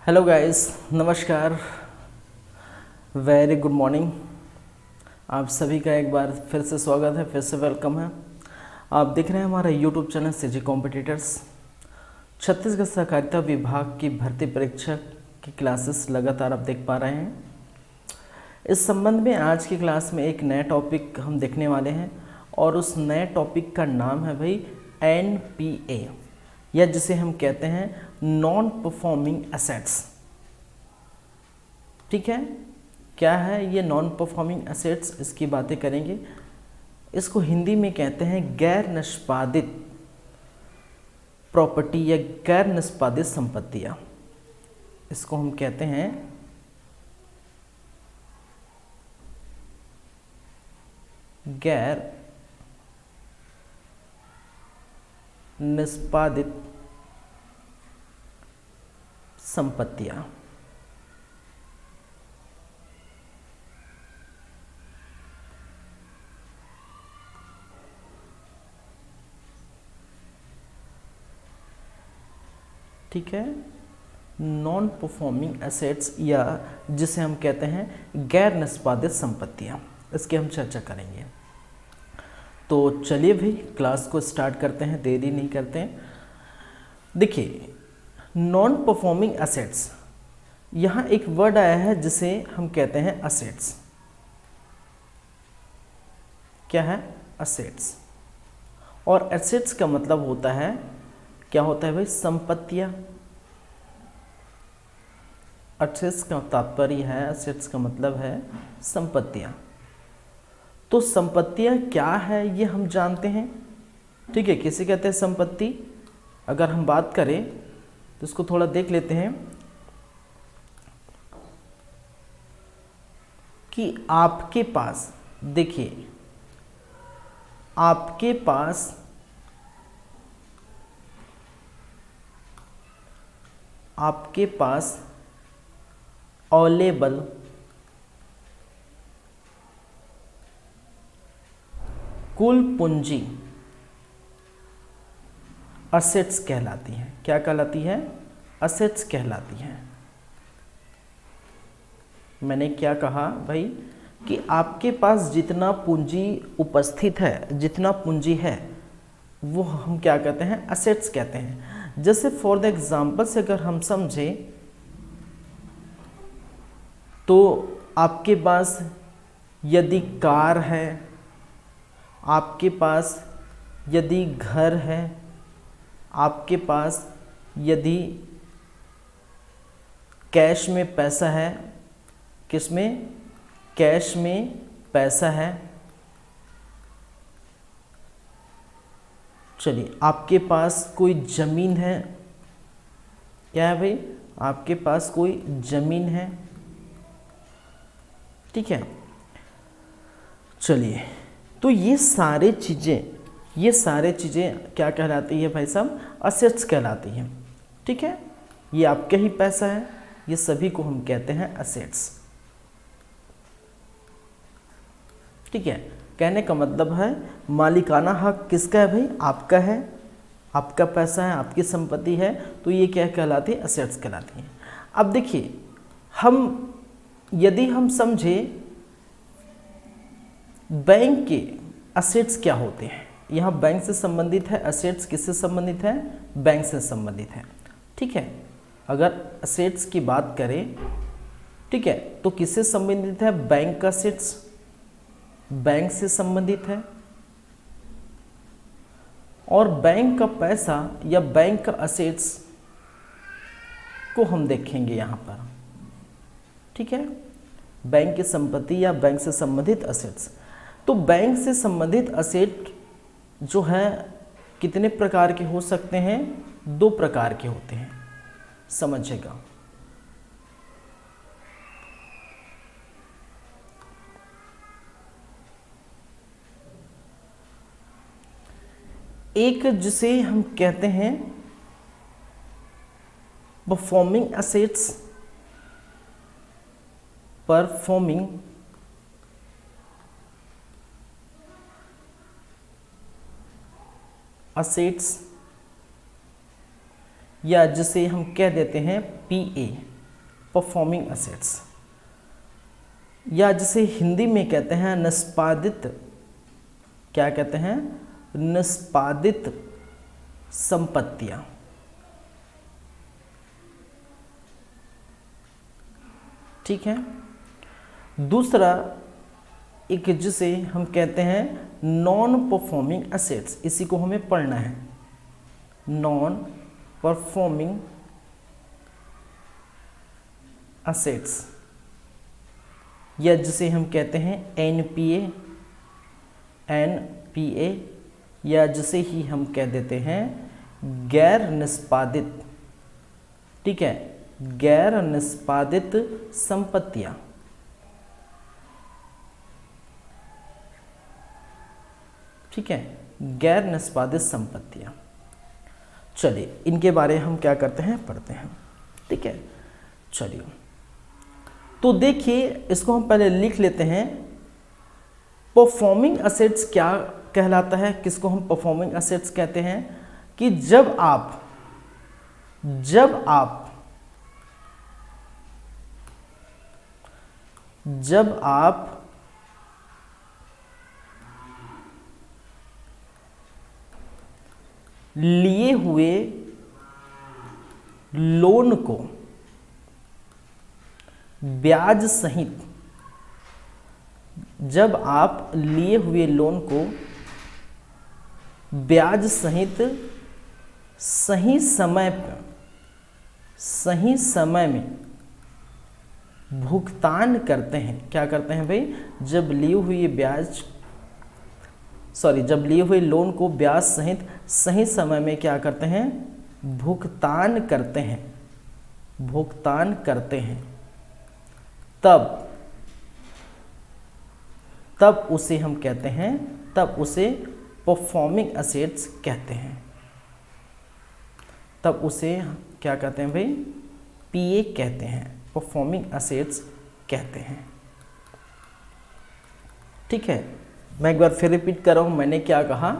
Hello guys, नमस्कार, very good morning. आप सभी का एक बार फिर से स्वागत है, फिर से वेलकम है। आप देख रहे हैं हमारा YouTube channel CG competitors. Chhattisgarh सहकारिता विभाग की भर्ती परीक्षा की क्लासेस लगातार आप देख पा रहे हैं। इस संबंध में आज की क्लास में एक नया टॉपिक हम देखने वाले हैं और उस नए टॉपिक का नाम है भाई NPA, या जिसे हम कहते हैं नॉन परफॉर्मिंग एसेट्स। ठीक है, क्या है ये नॉन परफॉर्मिंग एसेट्स, इसकी बातें करेंगे। इसको हिंदी में कहते हैं गैर निष्पादित प्रॉपर्टी या गैर निष्पादित संपत्तियां। इसको हम कहते हैं गैर निष्पादित संपत्तियां। ठीक है, नॉन परफॉर्मिंग एसेट्स या जिसे हम कहते हैं गैर निष्पादित संपत्तियां, इसकी हम चर्चा करेंगे। तो चलिए भाई क्लास को स्टार्ट करते हैं, देरी नहीं करते हैं। देखिए, नॉन परफॉर्मिंग एसेट्स, यहाँ एक वर्ड आया है जिसे हम कहते हैं असेट्स। क्या है? असेट्स। और एसेट्स का मतलब होता है, क्या होता है भाई? संपत्तियां। असेट्स का तात्पर्य है, असेट्स का मतलब है संपत्तियां। तो संपत्तियां क्या है ये हम जानते हैं। ठीक है, किसे कहते हैं संपत्ति? अगर हम बात करें तो इसको थोड़ा देख लेते हैं कि आपके पास, देखिए आपके पास अवेलेबल कुल पूंजी असेट्स कहलाती है। क्या कहलाती है? असेट्स कहलाती है। मैंने क्या कहा भाई कि आपके पास जितना पूंजी उपस्थित है, जितना पूंजी है, वो हम क्या कहते हैं? असेट्स कहते हैं। जैसे फॉर द एग्जाम्पल से अगर हम समझे तो आपके पास यदि कार है, आपके पास यदि घर है, आपके पास यदि कैश में पैसा है, किस में? कैश में पैसा है। चलिए, आपके पास कोई ज़मीन है। क्या है भाई? आपके पास कोई ज़मीन है। ठीक है, चलिए, तो ये सारे चीज़ें क्या कहलाती है भाई साहब? असेट्स कहलाती हैं। ठीक है, ये आपका ही पैसा है, ये सभी को हम कहते हैं असेट्स। ठीक है, कहने का मतलब है मालिकाना हक किसका है भाई? आपका है, आपका पैसा है, आपकी संपत्ति है, तो ये क्या कहलाती है? असेट्स कहलाती है। अब देखिए, यदि हम समझे बैंक के असेट्स क्या होते हैं, यहाँ बैंक से संबंधित है, असेट्स किससे संबंधित है? बैंक से संबंधित है। ठीक है, अगर असेट्स की बात करें, ठीक है, तो किससे संबंधित है? बैंक का असेट्स बैंक से संबंधित है। और बैंक का पैसा या बैंक का असेट्स को हम देखेंगे यहाँ पर। ठीक है, बैंक की संपत्ति या बैंक से संबंधित असेट्स। तो बैंक से संबंधित असेट जो है कितने प्रकार के हो सकते हैं? 2 प्रकार के होते हैं, समझिएगा। एक जिसे हम कहते हैं परफॉर्मिंग असेट्स, परफॉर्मिंग असेट्स, या जिसे हम कह देते हैं PA, परफॉर्मिंग असेट्स, या जिसे हिंदी में कहते हैं निष्पादित, क्या कहते हैं, निष्पादित संपत्तियां। ठीक है। दूसरा एक जिसे हम कहते हैं नॉन परफॉर्मिंग असेट्स, इसी को हमें पढ़ना है, नॉन परफॉर्मिंग असेट्स, या जिसे हम कहते हैं एनपीए, एनपीए, या जिसे ही हम कह देते हैं गैर निष्पादित, ठीक है, गैर निष्पादित संपत्तियां। ठीक है, गैर निष्पादित संपत्तियां। चलिए इनके बारे में हम क्या करते हैं, पढ़ते हैं। ठीक है, चलिए तो देखिए इसको हम पहले लिख लेते हैं। परफॉर्मिंग असेट्स क्या कहलाता है, किसको हम परफॉर्मिंग असेट्स कहते हैं, कि जब आप लिए हुए लोन को ब्याज सहित, जब आप लिए हुए लोन को ब्याज सहित सही समय में भुगतान करते हैं। क्या करते हैं भाई, जब लिए हुए लोन को ब्याज सहित सही समय में क्या करते हैं, भुगतान करते हैं, तब उसे हम कहते हैं, तब उसे परफॉर्मिंग असेट्स कहते हैं। तब उसे क्या कहते हैं भाई, पीए कहते हैं, परफॉर्मिंग असेट्स कहते हैं। ठीक है, मैं एक बार फिर रिपीट कर रहा हूँ, मैंने क्या कहा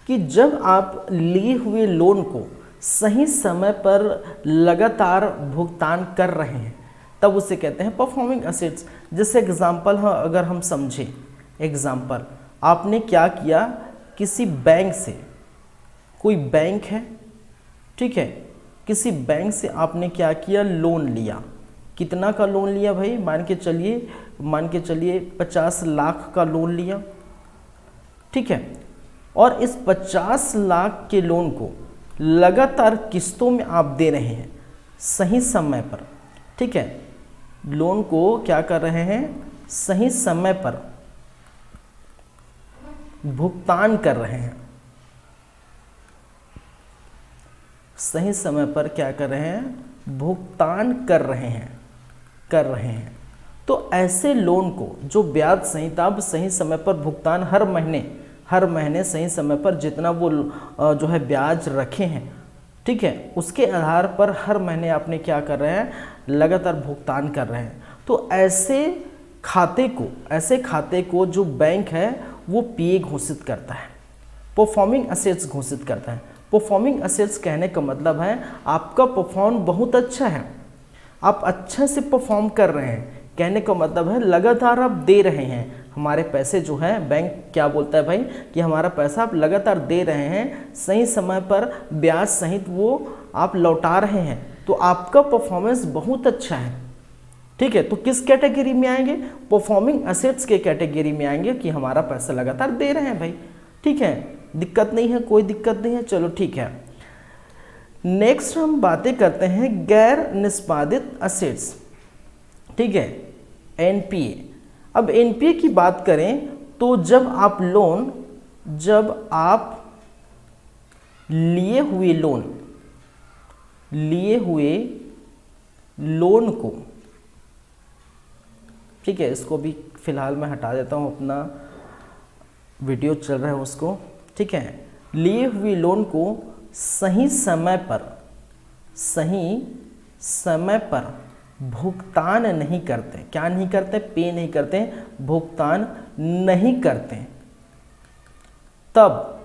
कि जब आप लिए हुए लोन को सही समय पर लगातार भुगतान कर रहे हैं तब उसे कहते हैं परफॉर्मिंग असेट्स। जैसे एग्जाम्पल अगर हम समझें, एग्जाम्पल आपने क्या किया, किसी बैंक से, कोई बैंक है, ठीक है, किसी बैंक से आपने क्या किया, लोन लिया। कितना का लोन लिया भाई, मान के चलिए 50 लाख का लोन लिया। ठीक है, और इस 50 लाख के लोन को लगातार किस्तों में आप दे रहे हैं सही समय पर। ठीक है, लोन को क्या कर रहे हैं, सही समय पर भुगतान कर रहे हैं, सही समय पर क्या कर रहे हैं, भुगतान कर रहे हैं। तो ऐसे लोन को जो ब्याज सहित आप सही समय पर भुगतान हर महीने सही समय पर जितना वो जो है ब्याज रखे हैं, ठीक है, उसके आधार पर हर महीने आपने क्या कर रहे हैं, लगातार भुगतान कर रहे हैं। तो ऐसे खाते को जो बैंक है वो पीए घोषित करता है, परफॉर्मिंग असेट्स घोषित करता है। परफॉर्मिंग असेट्स कहने का मतलब है आपका परफॉर्म बहुत अच्छा है, आप अच्छे से परफॉर्म कर रहे हैं। कहने का मतलब है लगातार आप दे रहे हैं, हमारे पैसे जो है, बैंक क्या बोलता है भाई कि हमारा पैसा आप लगातार दे रहे हैं, सही समय पर ब्याज सहित वो आप लौटा रहे हैं, तो आपका परफॉर्मेंस बहुत अच्छा है। ठीक है, तो किस कैटेगरी में आएंगे, परफॉर्मिंग असेट्स के कैटेगरी में आएंगे कि हमारा पैसा लगातार दे रहे हैं भाई। ठीक है, दिक्कत नहीं है, कोई दिक्कत नहीं है। चलो ठीक है, नेक्स्ट हम बातें करते हैं गैर निष्पादित असेट्स। ठीक है, एनपीए। अब एनपीए की बात करें तो जब आप लिए हुए लोन को, ठीक है, इसको भी फिलहाल मैं हटा देता हूँ, अपना वीडियो चल रहा है उसको। ठीक है, लिए हुए लोन को सही समय पर भुगतान नहीं करते, क्या नहीं करते, पे नहीं करते, भुगतान नहीं करते, तब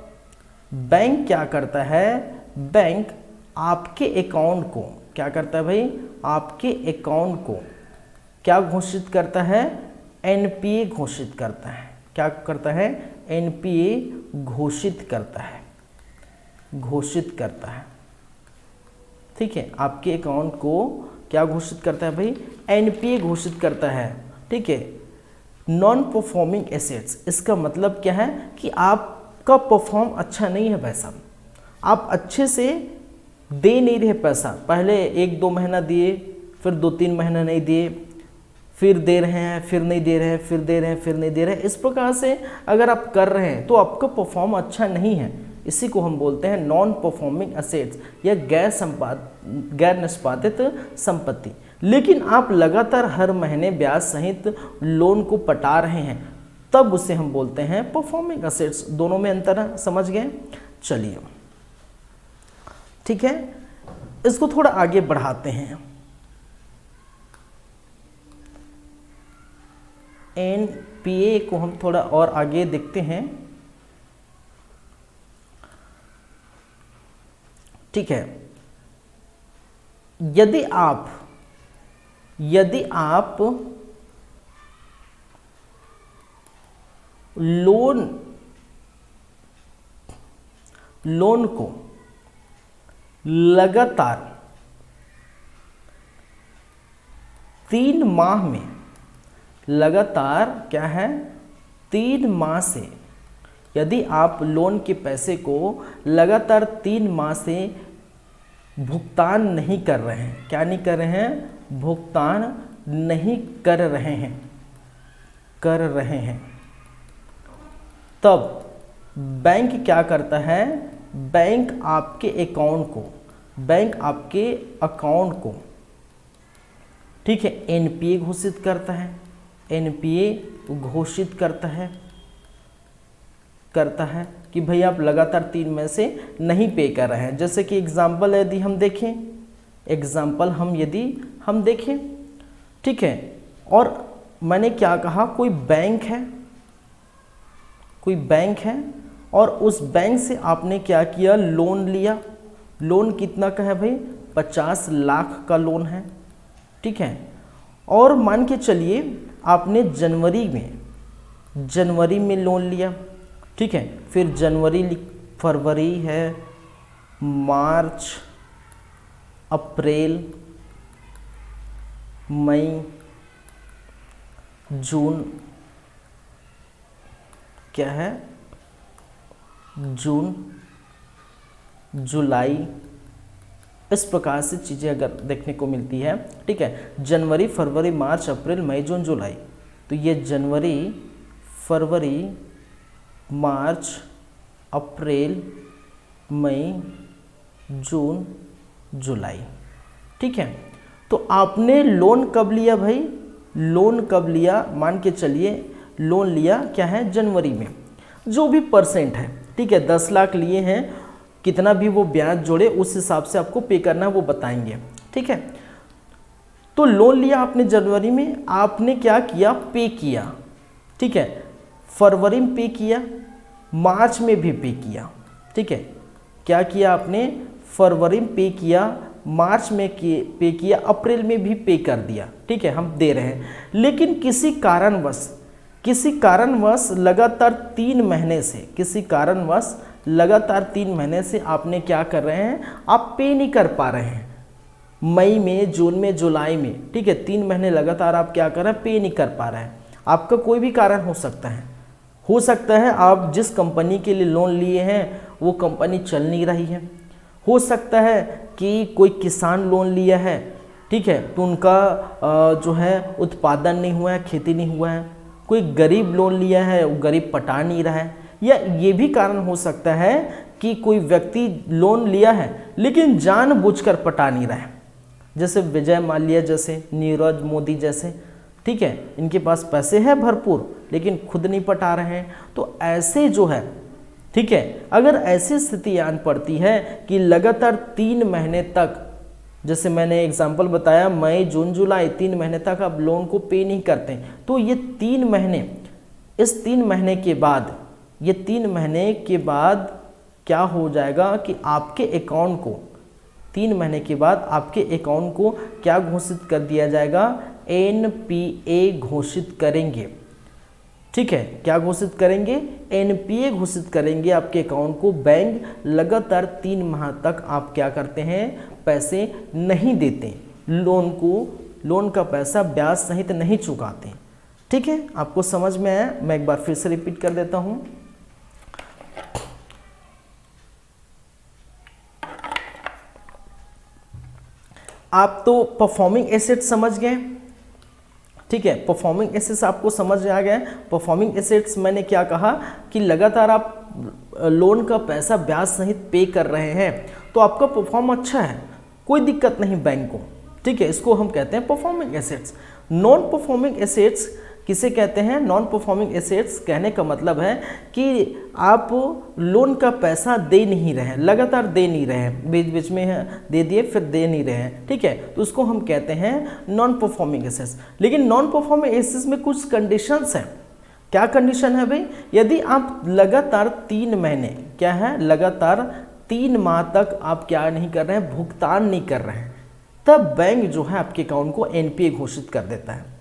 बैंक क्या करता है, बैंक आपके अकाउंट को क्या करता है भाई, आपके अकाउंट को क्या घोषित करता है, एनपीए घोषित करता है। क्या करता है, एनपीए घोषित करता है, घोषित करता है। ठीक है, आपके अकाउंट को क्या घोषित करता है भाई, एनपीए घोषित करता है। ठीक है, नॉन परफॉर्मिंग एसेट्स, इसका मतलब क्या है कि आपका परफॉर्म अच्छा नहीं है पैसा, आप अच्छे से दे नहीं रहे पैसा, पहले 1-2 महीना दिए, फिर 2-3 महीना नहीं दिए, फिर दे रहे हैं, फिर नहीं दे रहे हैं, फिर दे रहे हैं, फिर नहीं दे रहे हैं। इस प्रकार से अगर आप कर रहे हैं तो आपका परफॉर्म अच्छा नहीं है। इसी को हम बोलते हैं नॉन परफॉर्मिंग एसेट्स या गैर निष्पादित संपत्ति। लेकिन आप लगातार हर महीने ब्याज सहित लोन को पटा रहे हैं, तब उसे हम बोलते हैं परफॉर्मिंग एसेट्स। दोनों में अंतर है, समझ गए। चलिए ठीक है, इसको थोड़ा आगे बढ़ाते हैं। एनपीए को हम थोड़ा और आगे देखते हैं। ठीक है, यदि आप लोन को लगातार 3 माह में, लगातार क्या है, 3 माह से, यदि आप लोन के पैसे को लगातार 3 माह से भुगतान नहीं कर रहे हैं, क्या नहीं कर रहे हैं, भुगतान नहीं कर रहे हैं, तब बैंक क्या करता है, बैंक आपके अकाउंट को ठीक है एनपीए घोषित करता है, एनपीए घोषित करता है कि भाई आप लगातार 3 में से नहीं पे कर रहे हैं। जैसे कि एग्जाम्पल यदि हम देखें, यदि हम देखें, ठीक है, और मैंने क्या कहा, कोई बैंक है और उस बैंक से आपने क्या किया, लोन लिया। लोन कितना का है भाई, 50 लाख का लोन है। ठीक है, और मान के चलिए आपने जनवरी में लोन लिया। ठीक है, फिर फरवरी है, मार्च, अप्रैल, मई, जून, क्या है, जून, जुलाई, इस प्रकार से चीज़ें अगर देखने को मिलती है। ठीक है, जनवरी, फरवरी, मार्च, अप्रैल, मई, जून, जुलाई, तो ये जनवरी, फरवरी, मार्च, अप्रैल, मई, जून, जुलाई। ठीक है, तो आपने लोन कब लिया भाई, लोन कब लिया, मान के चलिए लोन लिया क्या है, जनवरी में, जो भी परसेंट है। ठीक है, 10 लाख लिए हैं, कितना भी वो ब्याज जोड़े उस हिसाब से आपको पे करना है, वो बताएंगे। ठीक है, तो लोन लिया आपने जनवरी में, आपने क्या किया, पे किया। ठीक है, फरवरी में पे किया, मार्च में भी पे किया। ठीक है, क्या किया आपने, फरवरी में पे किया, मार्च में पे किया, अप्रैल में भी पे कर दिया। ठीक है, हम दे रहे हैं, लेकिन किसी कारणवश लगातार 3 महीने से आपने क्या कर रहे हैं, आप पे नहीं कर पा रहे हैं, मई में, जून में, जुलाई में। ठीक है, 3 महीने लगातार आप क्या कर रहे हैं, पे नहीं कर पा रहे हैं। आपका कोई भी कारण हो सकता है, आप जिस कंपनी के लिए लोन लिए हैं वो कंपनी चल नहीं रही है। हो सकता है कि कोई किसान लोन लिया है, ठीक है, तो उनका जो है उत्पादन नहीं हुआ है, खेती नहीं हुआ है। कोई गरीब लोन लिया है, वो गरीब पटा नहीं रहा है। या ये भी कारण हो सकता है कि कोई व्यक्ति लोन लिया है लेकिन जानबूझकर पटा नहीं रहा है, जैसे विजय माल्या जैसे, नीरज मोदी जैसे। ठीक है, इनके पास पैसे हैं भरपूर लेकिन खुद नहीं पटा रहे हैं। तो ऐसे जो है, ठीक है, अगर ऐसी स्थिति आन पड़ती है कि लगातार 3 महीने तक, जैसे मैंने एग्जाम्पल बताया, मई, जून, जुलाई, 3 महीने तक आप लोन को पे नहीं करते, तो ये 3 महीने, इस 3 महीने के बाद, क्या हो जाएगा कि आपके अकाउंट को 3 महीने के बाद आपके अकाउंट को क्या घोषित कर दिया जाएगा, एनपीए घोषित करेंगे। ठीक है, क्या घोषित करेंगे, एनपीए घोषित करेंगे आपके अकाउंट को। बैंक लगातार 3 माह तक आप क्या करते हैं, पैसे नहीं देते, लोन का पैसा ब्याज सहित नहीं चुकाते। ठीक है, आपको समझ में आया? मैं एक बार फिर से रिपीट कर देता हूं। आप तो परफॉर्मिंग एसेट समझ गए। ठीक है, परफॉर्मिंग एसेट्स आपको समझ आ गया। परफॉर्मिंग एसेट्स मैंने क्या कहा कि लगातार आप लोन का पैसा ब्याज सहित पे कर रहे हैं तो आपका परफॉर्म अच्छा है, कोई दिक्कत नहीं बैंक को। ठीक है, इसको हम कहते हैं performing assets. Non performing assets किसे कहते हैं, नॉन परफॉर्मिंग एसेट्स कहने का मतलब है कि आप लोन का पैसा दे नहीं रहे, लगातार दे नहीं रहे, बीच बीच में दे दिए फिर दे नहीं रहे हैं। ठीक है, तो उसको हम कहते हैं नॉन परफॉर्मिंग एसेट्स। लेकिन नॉन परफॉर्मिंग एसेट्स में कुछ कंडीशंस हैं। क्या कंडीशन है भाई, यदि आप लगातार 3 महीने, क्या है, लगातार 3 माह तक आप क्या नहीं कर रहे हैं, भुगतान नहीं कर रहे हैं, तब बैंक जो है आपके अकाउंट को एनपीए घोषित कर देता है।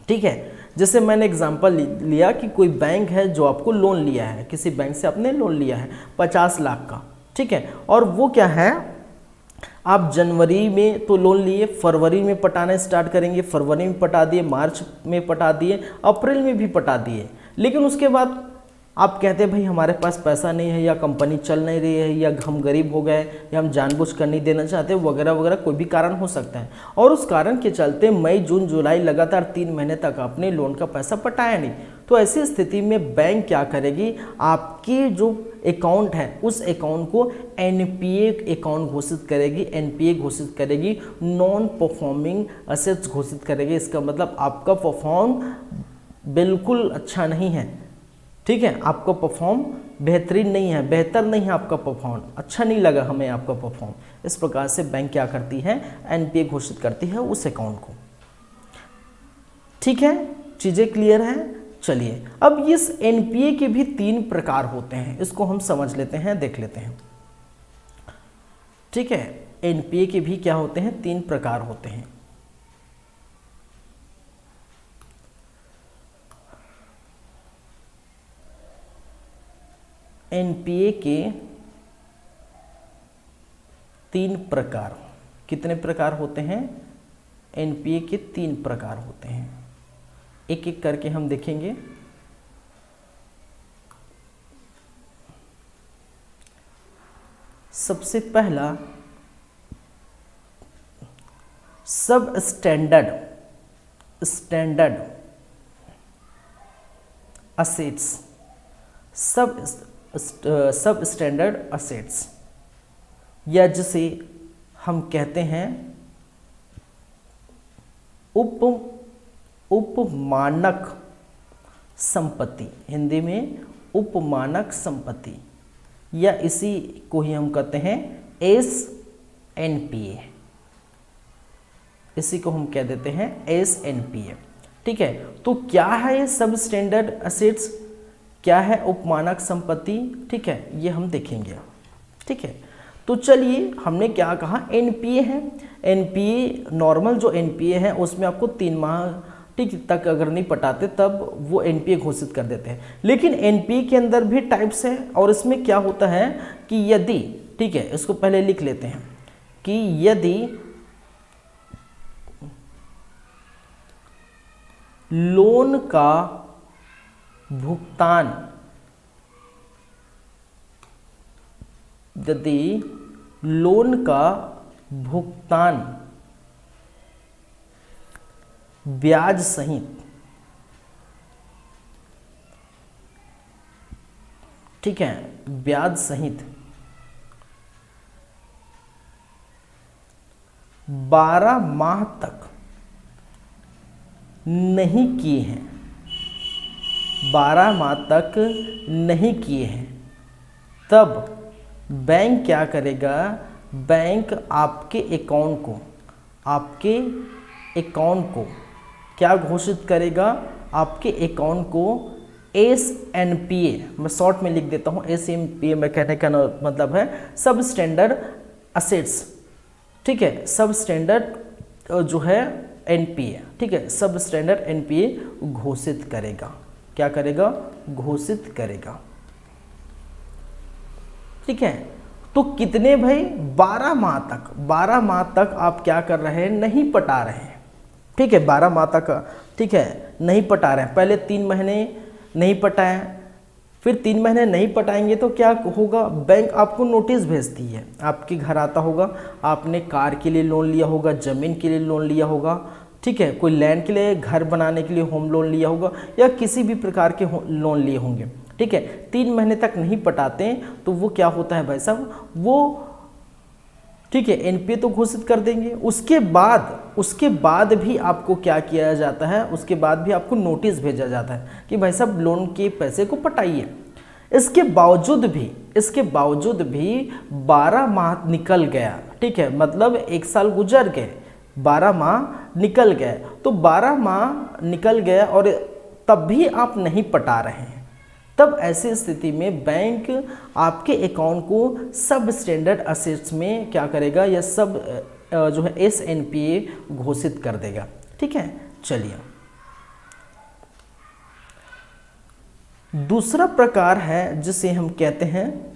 ठीक है, जैसे मैंने एग्जांपल लिया कि कोई बैंक है जो आपको लोन लिया है, किसी बैंक से आपने लोन लिया है 50 लाख का। ठीक है, और वो क्या है, आप जनवरी में तो लोन लिए, फरवरी में पटाना स्टार्ट करेंगे, फरवरी में पटा दिए, मार्च में पटा दिए, अप्रैल में भी पटा दिए, लेकिन उसके बाद आप कहते हैं भाई हमारे पास पैसा नहीं है, या कंपनी चल नहीं रही है, या हम गरीब हो गए, या हम जानबूझकर नहीं देना चाहते, वगैरह वगैरह, कोई भी कारण हो सकता है। और उस कारण के चलते मई जून जुलाई लगातार 3 महीने तक आपने लोन का पैसा पटाया नहीं, तो ऐसी स्थिति में बैंक क्या करेगी, आपकी जो अकाउंट है उस अकाउंट को एनपीए अकाउंट घोषित करेगी, एनपीए घोषित करेगी, नॉन परफॉर्मिंग असेट्स घोषित करेगी। इसका मतलब आपका परफॉर्म बिल्कुल अच्छा नहीं है। ठीक है, आपका परफॉर्म बेहतरीन नहीं है, बेहतर नहीं है आपका परफॉर्म, अच्छा नहीं लगा हमें आपका परफॉर्म। इस प्रकार से बैंक क्या करती है, एनपीए घोषित करती है उस अकाउंट को। ठीक है, चीज़ें क्लियर हैं। चलिए, अब इस एनपीए के भी 3 प्रकार होते हैं, इसको हम समझ लेते हैं, देख लेते हैं। ठीक है, एनपीए के भी क्या होते हैं, 3 प्रकार होते हैं। एनपीए के 3 प्रकार, कितने प्रकार होते हैं, एनपीए के 3 प्रकार होते हैं। एक एक करके हम देखेंगे। सबसे पहला सब स्टैंडर्ड असेट्स, सब स्टैंडर्ड असेट्स, या जिसे हम कहते हैं उपमानक संपत्ति, हिंदी में उपमानक संपत्ति, या इसी को ही हम कहते हैं एसएनपीए, इसी को हम कह देते हैं एसएनपीए। ठीक है, तो क्या है ये सब स्टैंडर्ड असेट्स, क्या है उपमानक संपत्ति, ठीक है, ये हम देखेंगे। ठीक है, तो चलिए, हमने क्या कहा, एनपीए है। एनपीए नॉर्मल जो एनपीए है उसमें आपको 3 माह ठीक तक अगर नहीं पटाते तब वो एनपीए घोषित कर देते हैं। लेकिन एनपीए के अंदर भी टाइप्स है, और इसमें क्या होता है कि यदि, ठीक है, इसको पहले लिख लेते हैं कि यदि लोन का भुगतान, यदि लोन का भुगतान ब्याज सहित, ठीक है, ब्याज सहित 12 माह तक नहीं किए हैं, 12 माह तक नहीं किए हैं, तब बैंक क्या करेगा, बैंक आपके अकाउंट को क्या घोषित करेगा, आपके अकाउंट को एसएनपीए, मैं शॉर्ट में लिख देता हूँ, एसएनपीए में कहने का मतलब है सब स्टैंडर्ड असेट्स, ठीक है, सब स्टैंडर्ड जो है एनपीए, ठीक है, सब स्टैंडर्ड एनपीए घोषित करेगा। क्या करेगा? घोषित करेगा। ठीक है, तो कितने भाई? 12 माह तक, 12 माह तक आप क्या कर रहे हैं? नहीं पटा रहे हैं। ठीक है, 12 माह तक, ठीक है, नहीं पटा रहे हैं। पहले 3 महीने नहीं पटाए, फिर 3 महीने नहीं पटाएंगे तो क्या होगा? बैंक आपको नोटिस भेजती है, आपके घर आता होगा, आपने कार के लिए लोन लिया होगा, ज़मीन के लिए लोन लिया होगा, ठीक है, कोई लैंड के लिए, घर बनाने के लिए होम लोन लिया होगा, या किसी भी प्रकार के लोन लिए होंगे। ठीक है, 3 महीने तक नहीं पटाते हैं तो वो क्या होता है भाई साहब? वो ठीक है, एनपीए तो घोषित कर देंगे। उसके बाद भी आपको क्या किया जाता है? उसके बाद भी आपको नोटिस भेजा जाता है कि भाई साहब लोन के पैसे को पटाइए। इसके बावजूद भी 12 माह निकल गया। ठीक है, मतलब 1 साल गुजर गए, 12 माह निकल गए, तो 12 माह निकल गए और तब भी आप नहीं पटा रहे हैं। तब ऐसी स्थिति में बैंक आपके अकाउंट को सब स्टैंडर्ड असेट्स में क्या करेगा? या सब जो है एसएनपीए घोषित कर देगा। ठीक है, चलिए दूसरा प्रकार है जिसे हम कहते हैं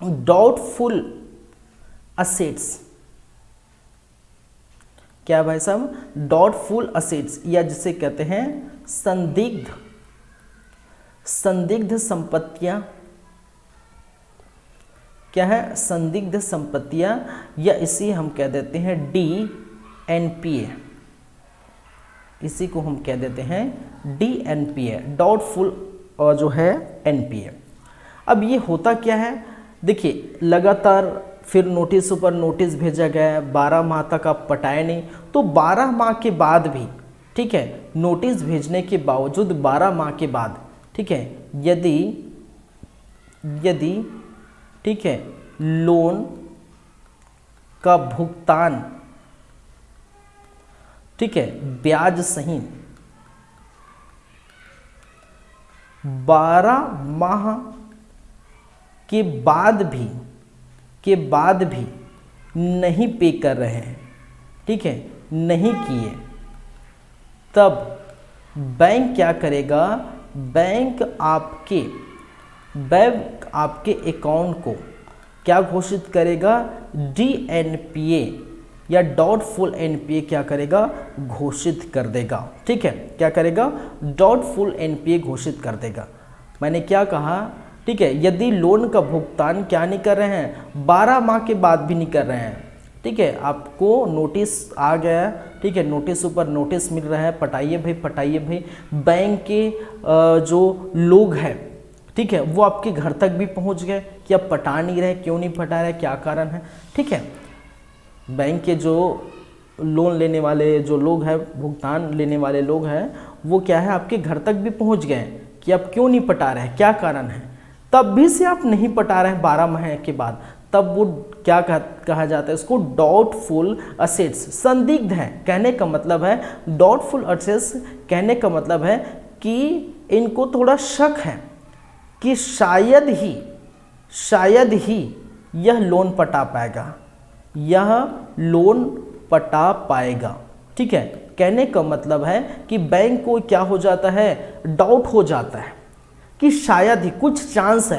डाउटफुल असेट्स। क्या भाई साहब? डाउटफुल असेट्स, या जिसे कहते हैं संदिग्ध संपत्तियां। क्या है? संदिग्ध संपत्तियां, या इसी हम कह देते हैं डीएनपीए। इसी को हम कह देते हैं डीएनपीए, डाउटफुल और जो है एनपीए। अब ये होता क्या है? देखिए, लगातार फिर नोटिस ऊपर नोटिस भेजा गया, 12 माह तक आप पटाए नहीं, तो 12 माह के बाद भी, ठीक है, नोटिस भेजने के बावजूद 12 माह के बाद, ठीक है, यदि ठीक है लोन का भुगतान, ठीक है, ब्याज सहित 12 माह के बाद भी नहीं पे कर रहे हैं, ठीक है, नहीं किए, तब बैंक क्या करेगा? बैंक आपके अकाउंट को क्या घोषित करेगा? डीएनपीए या डाउटफुल एनपीए क्या करेगा? घोषित कर देगा। ठीक है, क्या करेगा? डाउटफुल एनपीए घोषित कर देगा। मैंने क्या कहा? ठीक है, यदि लोन का भुगतान क्या नहीं कर रहे हैं? 12 माह के बाद भी नहीं कर रहे हैं। ठीक है, आपको नोटिस आ गया, ठीक है, नोटिस ऊपर नोटिस मिल रहा है, पटाइए भाई, पटाइए भाई। बैंक के जो लोग हैं, ठीक है, वो आपके घर तक भी पहुंच गए कि आप पटा नहीं रहे, क्यों नहीं पटा रहे, क्या कारण है। ठीक है, बैंक के जो लोन लेने वाले जो लोग हैं, भुगतान लेने वाले लोग हैं, वो क्या है? आपके घर तक भी पहुंच गए कि आप क्यों नहीं पटा रहे, क्या कारण है। तब भी से आप नहीं पटा रहे हैं 12 माह के बाद, तब वो क्या कहा जाता है? इसको डाउटफुल असेट्स, संदिग्ध है। कहने का मतलब है डाउटफुल असेट्स, कहने का मतलब है कि इनको थोड़ा शक है कि शायद ही यह लोन पटा पाएगा, ठीक है। कहने का मतलब है कि बैंक को क्या हो जाता है? डाउट हो जाता है कि शायद ही कुछ चांस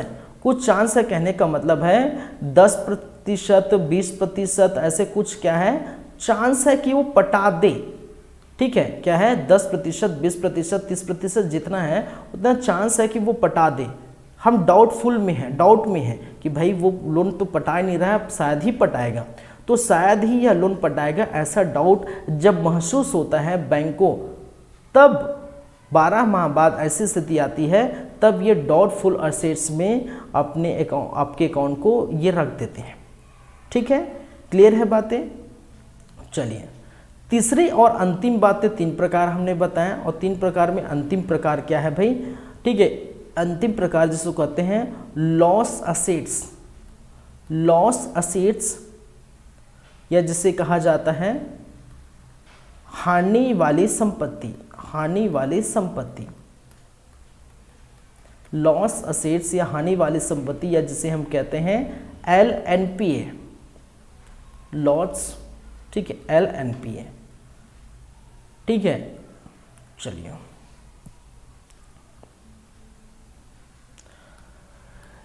है, कहने का मतलब है 10%, 20% ऐसे कुछ क्या है? चांस है कि वो पटा दे। ठीक है, क्या है? 10%, 20%, 30% जितना है उतना चांस है कि वो पटा दे। हम डाउट में है कि भाई वो लोन तो पटा नहीं रहा है, शायद ही पटाएगा, तो शायद ही यह लोन पटाएगा, ऐसा डाउट जब महसूस होता है बैंक को, तब 12 माह बाद ऐसी स्थिति आती है, तब ये डाउटफुल असेट्स में आपके अकाउंट को ये रख देते हैं। ठीक है, क्लियर है बातें? चलिए, तीसरी और अंतिम बातें 3 प्रकार हमने बताया, और 3 प्रकार में अंतिम प्रकार क्या है भाई? ठीक है, अंतिम प्रकार जिसको कहते हैं लॉस असेट्स, या जिसे कहा जाता है हानि वाली संपत्ति, लॉस असेट्स या हानि वाली संपत्ति, या जिसे हम कहते हैं LNPA, लॉस, ठीक है, LNPA, ठीक है। चलिए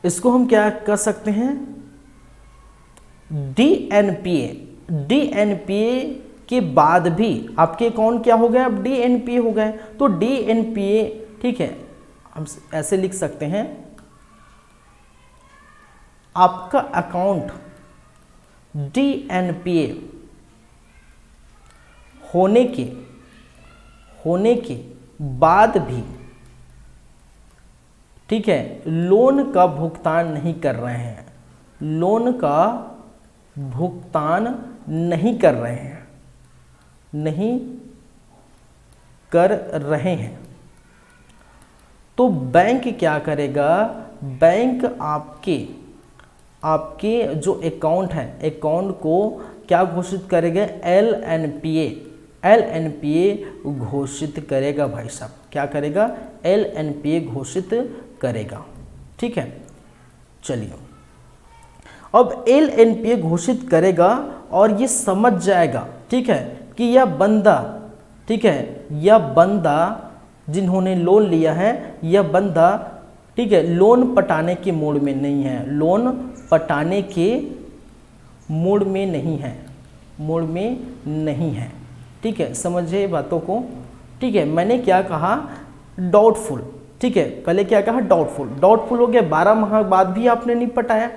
इसको हम क्या कर सकते हैं, DNPA, DNPA के बाद भी आपके अकाउंट क्या हो गया, अब DNPA हो गए, तो DNPA, ठीक है, हम ऐसे लिख सकते हैं, आपका अकाउंट DNPA होने के बाद भी, ठीक है, लोन का भुगतान नहीं कर रहे हैं, लोन का भुगतान नहीं कर रहे हैं, नहीं कर रहे हैं, तो बैंक क्या करेगा, बैंक आपके जो अकाउंट है, अकाउंट को क्या घोषित करेगा, LNPA घोषित करेगा भाई साहब, क्या करेगा, LNPA घोषित करेगा, ठीक है। चलिए अब LNPA घोषित करेगा और ये समझ जाएगा, ठीक है, कि यह बंदा, ठीक है, यह बंदा जिन्होंने लोन लिया है, यह बंदा, ठीक है, लोन पटाने के मूड में नहीं है, लोन पटाने के मूड में नहीं है, मूड में नहीं है, ठीक है, समझिए बातों को, ठीक है। मैंने क्या कहा, डाउटफुल, ठीक है, पहले क्या कहा, डाउटफुल, डाउटफुल हो गया, 12 माह बाद भी आपने नहीं पटाया,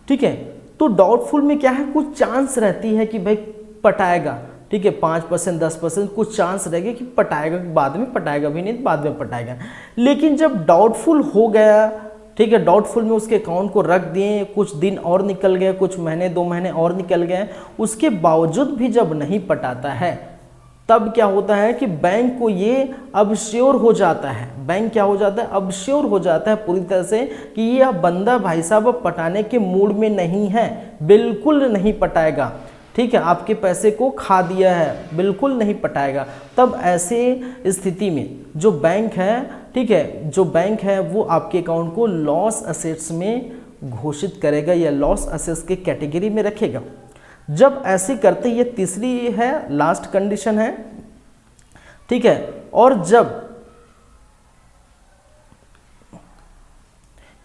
ठीक है, तो डाउटफुल में क्या है, कुछ चांस रहती है कि भाई पटाएगा, ठीक है, 5%, 10% कुछ चांस रहेगा कि पटाएगा, बाद में पटाएगा भी नहीं, बाद में पटाएगा। लेकिन जब डाउटफुल हो गया, ठीक है, डाउटफुल में उसके अकाउंट को रख दिए, कुछ दिन और निकल गए, कुछ महीने 2 महीने और निकल गए, उसके बावजूद भी जब नहीं पटाता है, तब क्या होता है कि बैंक को ये अब श्योर हो जाता है, बैंक क्या हो जाता है, अब श्योर हो जाता है पूरी तरह से कि ये बंदा भाई साहब अब पटाने के मूड में नहीं है, बिल्कुल नहीं पटाएगा, ठीक है, आपके पैसे को खा दिया है, बिल्कुल नहीं पटाएगा। तब ऐसे स्थिति में जो बैंक है, ठीक है, जो बैंक है वो आपके अकाउंट को लॉस असेट्स में घोषित करेगा या लॉस असेट्स के कैटेगरी में रखेगा। जब ऐसे करते, ये तीसरी है, लास्ट कंडीशन है, ठीक है, और जब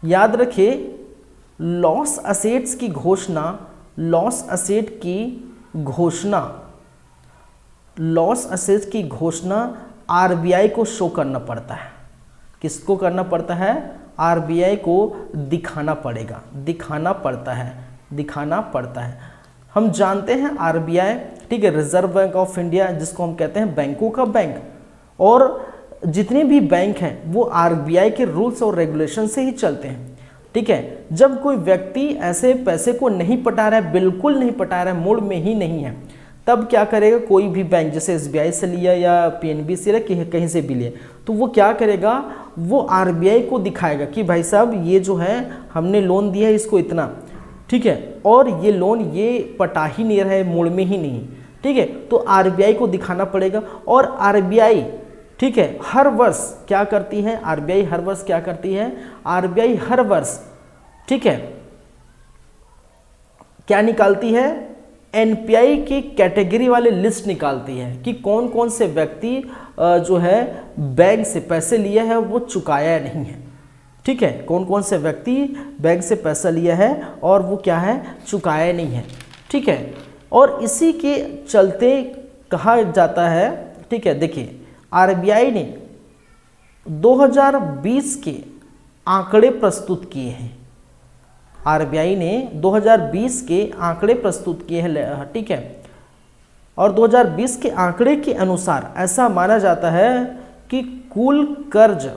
याद रखिए लॉस असेट्स की घोषणा, लॉस असेट की घोषणा, लॉस असेट्स की घोषणा RBI को शो करना पड़ता है। किसको करना पड़ता है, RBI को दिखाना पड़ेगा, दिखाना पड़ता है, दिखाना पड़ता है। हम जानते हैं RBI, ठीक है, रिजर्व बैंक ऑफ इंडिया, जिसको हम कहते हैं बैंकों का बैंक, और जितने भी बैंक हैं वो RBI के रूल्स और रेगुलेशन से ही चलते हैं, ठीक है। जब कोई व्यक्ति ऐसे पैसे को नहीं पटा रहा है, बिल्कुल नहीं पटा रहा है, मूड में ही नहीं है, तब क्या करेगा, कोई भी बैंक जैसे SBI से लिया या PNB से लिया, कहीं से भी लिया, तो वो क्या करेगा, वो RBI को दिखाएगा कि भाई साहब ये जो है हमने लोन दिया है इसको इतना, ठीक है, और ये लोन ये पटा ही नहीं रहा है, मूड में ही नहीं, ठीक है, तो RBI को दिखाना पड़ेगा। और RBI, ठीक है, हर वर्ष क्या करती है, RBI हर वर्ष क्या करती है, RBI हर वर्ष, ठीक है, क्या निकालती है, NPI की कैटेगरी वाले लिस्ट निकालती है कि कौन कौन से व्यक्ति जो है बैंक से पैसे लिए हैं वो चुकाया नहीं है, ठीक है, कौन कौन से व्यक्ति बैंक से पैसा लिया है और वो क्या है, चुकाया नहीं है, ठीक है। और इसी के चलते कहा जाता है, ठीक है, देखिए RBI ने 2020 के आंकड़े प्रस्तुत किए हैं, RBI ने 2020 के आंकड़े प्रस्तुत किए हैं, ठीक है, और 2020 के आंकड़े के अनुसार ऐसा माना जाता है कि कुल कर्ज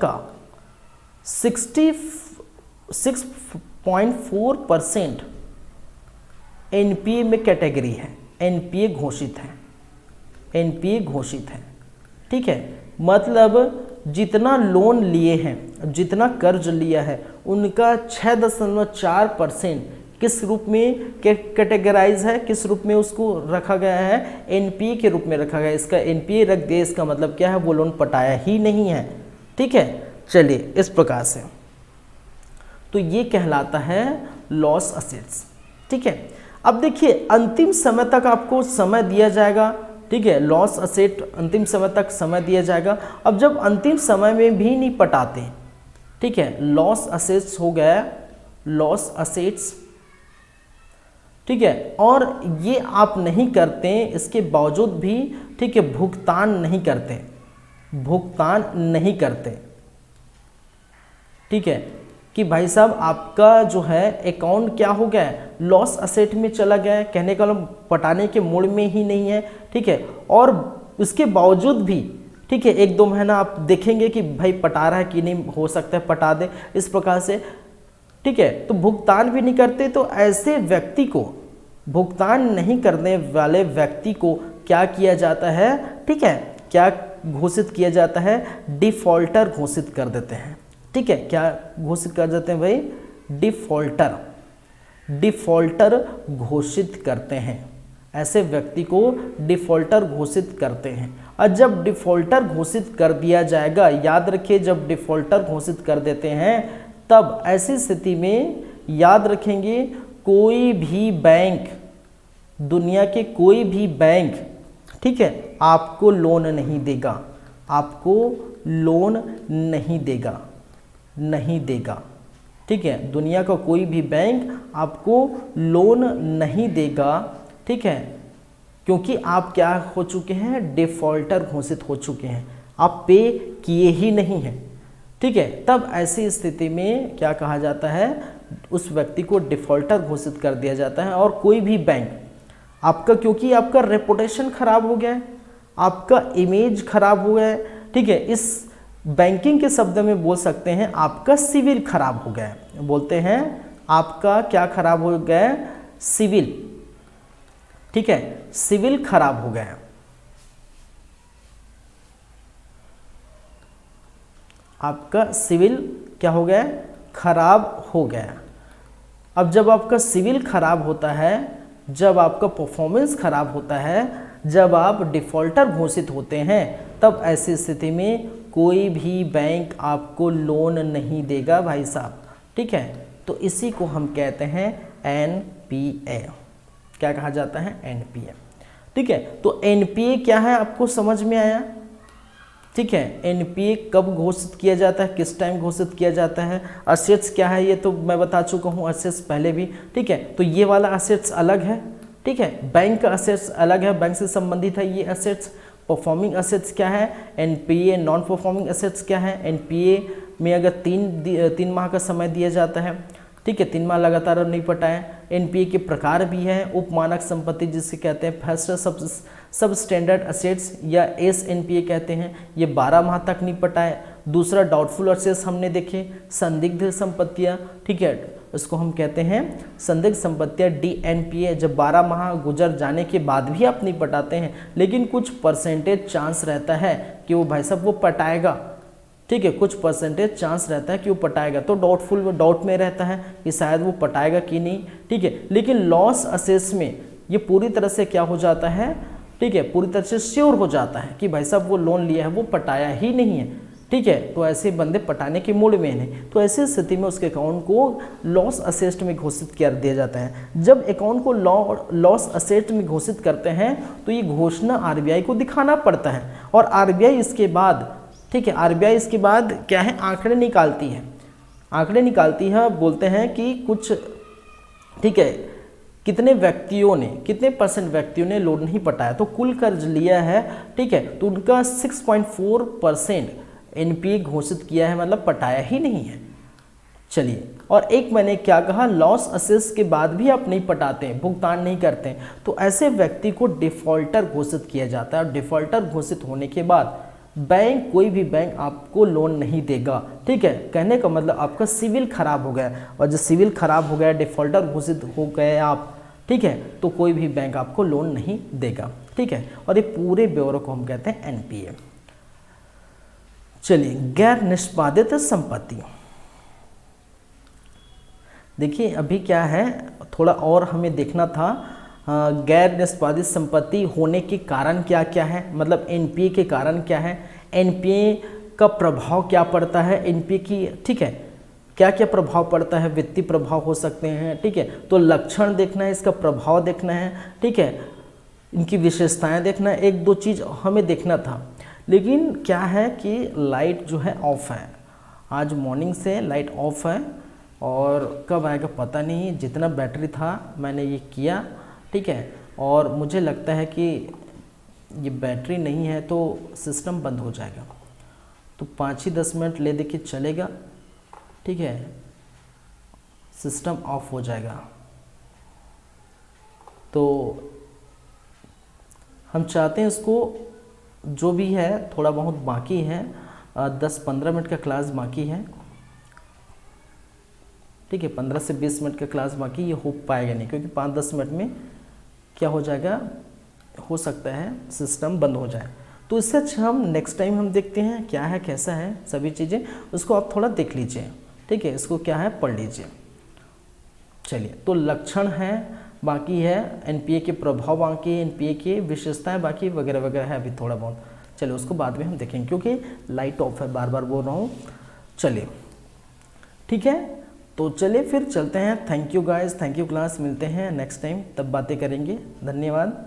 का 66.4% NPA में कैटेगरी है, NPA घोषित है, NPA घोषित है, ठीक है। मतलब जितना लोन लिए हैं, जितना कर्ज लिया है, उनका 6.4% किस रूप में कैटेगराइज है, किस रूप में उसको रखा गया है, NPA के रूप में रखा गया है। इसका NPA रख दिया, इसका मतलब क्या है, वो लोन पटाया ही नहीं है, ठीक है। चलिए इस प्रकार से, तो ये कहलाता है लॉस असेट्स, ठीक है। अब देखिए अंतिम समय तक आपको समय दिया जाएगा, ठीक है, लॉस असेट अंतिम समय तक समय दिया जाएगा। अब जब अंतिम समय में भी नहीं पटाते, ठीक है, लॉस असेट्स हो गया, लॉस असेट्स, ठीक है, और ये आप नहीं करते, इसके बावजूद भी, ठीक है, भुगतान नहीं करते, भुगतान नहीं करते, ठीक है, कि भाई साहब आपका जो है अकाउंट क्या हो गया है, लॉस असेट में चला गया है, कहने का मतलब पटाने के मूड में ही नहीं है, ठीक है, और उसके बावजूद भी, ठीक है, 1-2 महीना आप देखेंगे कि भाई पटा रहा है कि नहीं, हो सकता है पटा दे, इस प्रकार से, ठीक है, तो भुगतान भी नहीं करते। तो ऐसे व्यक्ति को, भुगतान नहीं करने वाले व्यक्ति को क्या किया जाता है, ठीक है, क्या घोषित किया जाता है, डिफॉल्टर घोषित कर देते हैं, ठीक है, क्या घोषित कर देते हैं भाई, डिफॉल्टर, डिफॉल्टर घोषित करते हैं, ऐसे व्यक्ति को डिफॉल्टर घोषित करते हैं। और जब डिफॉल्टर घोषित कर दिया जाएगा, याद रखिए जब डिफॉल्टर घोषित कर देते हैं तब ऐसी स्थिति में याद रखेंगे कोई भी बैंक, दुनिया के कोई भी बैंक, ठीक है, आपको लोन नहीं देगा, आपको लोन नहीं देगा, नहीं देगा, ठीक है, दुनिया का कोई भी बैंक आपको लोन नहीं देगा, ठीक है, क्योंकि आप क्या हो चुके हैं, डिफॉल्टर घोषित हो चुके हैं, आप पे किए ही नहीं हैं, ठीक है। तब ऐसी स्थिति में क्या कहा जाता है, उस व्यक्ति को डिफॉल्टर घोषित कर दिया जाता है। और कोई भी बैंक आपका, क्योंकि आपका रेपुटेशन खराब हो गया है, आपका इमेज खराब हो गया है, ठीक है, इस बैंकिंग के शब्द में बोल सकते हैं आपका सिविल खराब हो गया है, बोलते हैं आपका क्या खराब हो गया है, सिविल, ठीक है, सिविल खराब हो गया है, आपका सिविल क्या हो गया, खराब हो गया। अब जब आपका सिविल खराब होता है, जब आपका परफॉर्मेंस खराब होता है, जब आप डिफॉल्टर घोषित होते हैं, तब ऐसी स्थिति में कोई भी बैंक आपको लोन नहीं देगा भाई साहब, ठीक है। तो इसी को हम कहते हैं एनपीए, क्या कहा जाता है, एनपीए, ठीक है। तो एनपीए क्या है आपको समझ में आया, ठीक है। एनपीए कब घोषित किया जाता है, किस टाइम घोषित किया जाता है, असेट्स क्या है ये तो मैं बता चुका हूँ, असेट्स पहले भी, ठीक है। तो ये वाला असेट्स अलग है, ठीक है, बैंक का असेट्स अलग है, बैंक से संबंधित है ये असेट्स। परफॉर्मिंग असेट्स क्या है, एनपीए, नॉन परफॉर्मिंग असेट्स क्या है, एनपीए में अगर तीन माह का समय दिया जाता है, ठीक है, 3 माह लगातार नहीं पटाएं। एनपीए के प्रकार भी हैं, उप मानक संपत्ति जिसे कहते हैं, फर्स्ट सब स्टैंडर्ड असेट्स या एसएनपीए कहते हैं, ये 12 माह तक नहीं पटाए। दूसरा डाउटफुल असेट्स हमने देखे, संदिग्ध संपत्तियां, ठीक है, इसको हम कहते हैं संदिग्ध संपत्तियां, डीएनपीए, जब 12 माह गुजर जाने के बाद भी आप नहीं पटाते हैं, लेकिन कुछ परसेंटेज चांस रहता है कि वो भाई साहब वो पटाएगा, ठीक है, कुछ परसेंटेज चांस रहता है कि वो पटाएगा, तो डाउट में रहता है कि शायद वो पटाएगा कि नहीं, ठीक है। लेकिन लॉस असेस में ये पूरी तरह से क्या हो जाता है, ठीक है, पूरी तरह से श्योर हो जाता है कि भाई साहब वो लोन लिया है वो पटाया ही नहीं है, ठीक है। तो ऐसे बंदे पटाने के मूड में नहीं, तो ऐसी स्थिति में उसके अकाउंट को लॉस असेट में घोषित कर दिया जाता है। जब अकाउंट को लॉस असेट में घोषित करते हैं तो ये घोषणा आरबीआई को दिखाना पड़ता है, और आरबीआई इसके बाद, ठीक है, आरबीआई इसके बाद क्या है, आंकड़े निकालती है, आंकड़े निकालती है, बोलते हैं कि कुछ, ठीक है, कितने व्यक्तियों ने, कितने % व्यक्तियों ने लोन नहीं पटाया, तो कुल कर्ज लिया है, ठीक है, तो उनका 6.4% एनपीए घोषित किया है, मतलब पटाया ही नहीं है। चलिए, और एक मैंने क्या कहा, लॉस असेस के बाद भी आप नहीं पटाते हैं, भुगतान नहीं करते हैं, तो ऐसे व्यक्ति को डिफॉल्टर घोषित किया जाता है। और डिफॉल्टर घोषित होने के बाद बैंक, कोई भी बैंक आपको लोन नहीं देगा, ठीक है। कहने का मतलब आपका सिविल खराब हो गया, और जब सिविल खराब हो गया, डिफॉल्टर घोषित हो गए आप, ठीक है, तो कोई भी बैंक आपको लोन नहीं देगा, ठीक है। और ये पूरे ब्यौरे को हम कहते हैं एनपीए। चलिए, गैर निष्पादित संपत्ति, देखिए अभी क्या है, थोड़ा और हमें देखना था, गैर निष्पादित संपत्ति होने के कारण क्या क्या है, मतलब एनपीए के कारण क्या है, एनपीए का प्रभाव क्या पड़ता है एनपीए की, ठीक है, क्या क्या प्रभाव पड़ता है, वित्तीय प्रभाव हो सकते हैं, ठीक है। तो लक्षण देखना है, इसका प्रभाव देखना है, ठीक है, इनकी विशेषताएं देखना है, एक दो चीज़ हमें देखना था। लेकिन क्या है कि लाइट जो है ऑफ है, आज मॉर्निंग से लाइट ऑफ है और कब आएगा पता नहीं। जितना बैटरी था मैंने ये किया, ठीक है, और मुझे लगता है कि ये बैटरी नहीं है तो सिस्टम बंद हो जाएगा। तो 5 ही 10 मिनट ले दे के चलेगा, ठीक है, सिस्टम ऑफ हो जाएगा। तो हम चाहते हैं इसको, जो भी है थोड़ा बहुत बाकी है, 10-15 मिनट का क्लास बाकी है, ठीक है, 15 से 20 मिनट का क्लास बाकी, ये हो पाएगा नहीं क्योंकि 5-10 मिनट में क्या हो जाएगा, हो सकता है सिस्टम बंद हो जाए। तो इससे अच्छा हम नेक्स्ट टाइम हम देखते हैं क्या है कैसा है सभी चीज़ें, उसको आप थोड़ा देख लीजिए, ठीक है, इसको क्या है पढ़ लीजिए। चलिए, तो लक्षण है बाकी है, एनपीए के प्रभाव बाकी है, एनपीए की विशेषताएं बाकी वगैरह वगैरह है अभी थोड़ा बहुत। चलिए उसको बाद में हम देखेंगे क्योंकि लाइट ऑफ है, बार बार बोल रहा हूँ। चलिए ठीक है, तो चलिए फिर चलते हैं। Thank you guys, thank you class, मिलते हैं नेक्स्ट टाइम, तब बातें करेंगे। धन्यवाद।